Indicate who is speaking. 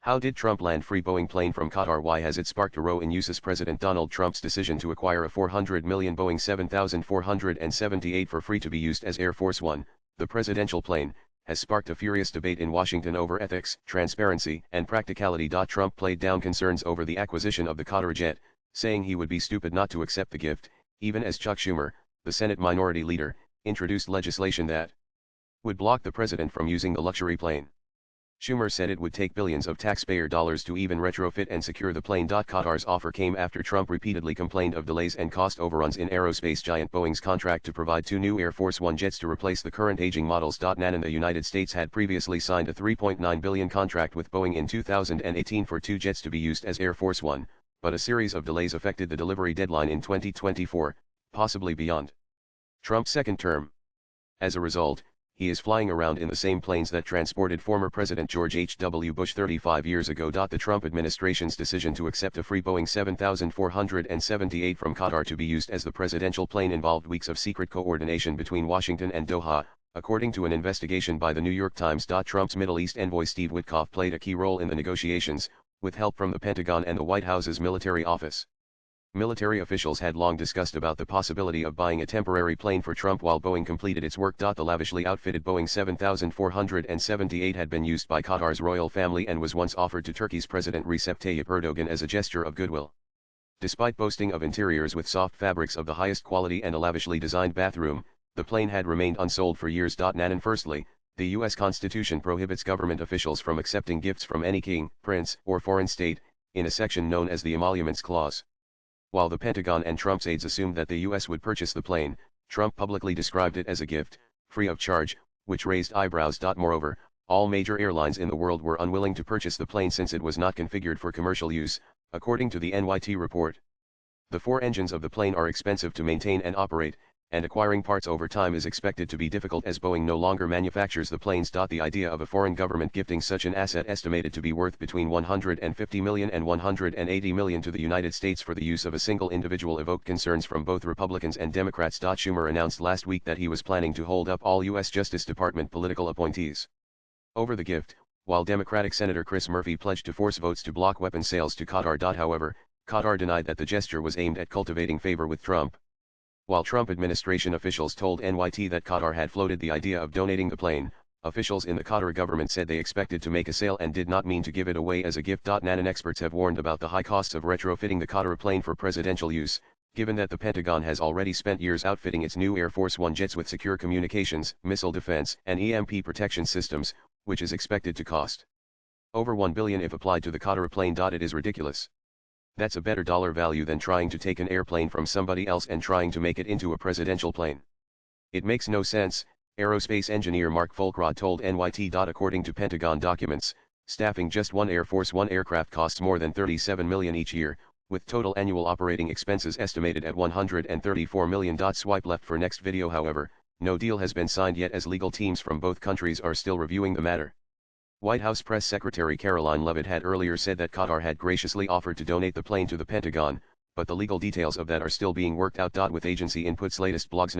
Speaker 1: How did Trump land free Boeing plane from Qatar? Why has it sparked a row in US? President Donald Trump's decision to acquire a $400 million Boeing 7478 for free to be used as Air Force One, the presidential plane, has sparked a furious debate in Washington over ethics, transparency, and practicality. Trump played down concerns over the acquisition of the Qatar jet, saying he would be stupid not to accept the gift, even as Chuck Schumer, the Senate Minority Leader, introduced legislation that would block the president from using the luxury plane. Schumer said it would take billions of taxpayer dollars to even retrofit and secure the plane. Qatar's offer came after Trump repeatedly complained of delays and cost overruns in aerospace giant Boeing's contract to provide 2 new Air Force One jets to replace the current aging models. And the United States had previously signed a $3.9 billion contract with Boeing in 2018 for 2 jets to be used as Air Force One, but a series of delays affected the delivery deadline in 2024, possibly beyond Trump's second term. As a result, he is flying around in the same planes that transported former President George H.W. Bush 35 years ago. The Trump administration's decision to accept a free Boeing 7478 from Qatar to be used as the presidential plane involved weeks of secret coordination between Washington and Doha, according to an investigation by the New York Times. Trump's Middle East envoy Steve Witkoff played a key role in the negotiations, with help from the Pentagon and the White House's military office. Military officials had long discussed about the possibility of buying a temporary plane for Trump while Boeing completed its work. The lavishly outfitted Boeing 7478 had been used by Qatar's royal family and was once offered to Turkey's President Recep Tayyip Erdogan as a gesture of goodwill. Despite boasting of interiors with soft fabrics of the highest quality and a lavishly designed bathroom, the plane had remained unsold for years. Firstly, the U.S. Constitution prohibits government officials from accepting gifts from any king, prince, or foreign state, in a section known as the Emoluments Clause. While the Pentagon and Trump's aides assumed that the U.S. would purchase the plane, Trump publicly described it as a gift, free of charge, which raised eyebrows. Moreover, all major airlines in the world were unwilling to purchase the plane since it was not configured for commercial use, according to the NYT report. The 4 engines of the plane are expensive to maintain and operate, and acquiring parts over time is expected to be difficult as Boeing no longer manufactures the planes. The idea of a foreign government gifting such an asset estimated to be worth between $150 million and $180 million to the United States for the use of a single individual evoked concerns from both Republicans and Democrats. Schumer announced last week that he was planning to hold up all U.S. Justice Department political appointees over the gift, while Democratic Senator Chris Murphy pledged to force votes to block weapons sales to Qatar. However, Qatar denied that the gesture was aimed at cultivating favor with Trump. While Trump administration officials told NYT that Qatar had floated the idea of donating the plane, officials in the Qatar government said they expected to make a sale and did not mean to give it away as a gift. NAN experts have warned about the high costs of retrofitting the Qatar plane for presidential use, given that the Pentagon has already spent years outfitting its new Air Force One jets with secure communications, missile defense, and EMP protection systems, which is expected to cost over $1 billion if applied to the Qatar plane. It is ridiculous. That's a better dollar value than trying to take an airplane from somebody else and trying to make it into a presidential plane. It makes no sense, aerospace engineer Mark Folkrod told NYT. According to Pentagon documents, staffing just one Air Force One aircraft costs more than $37 million each year, with total annual operating expenses estimated at $134 million. Swipe left for next video. However, no deal has been signed yet as legal teams from both countries are still reviewing the matter. White House Press Secretary Caroline Leavitt had earlier said that Qatar had graciously offered to donate the plane to the Pentagon, but the legal details of that are still being worked out. With agency inputs latest blogs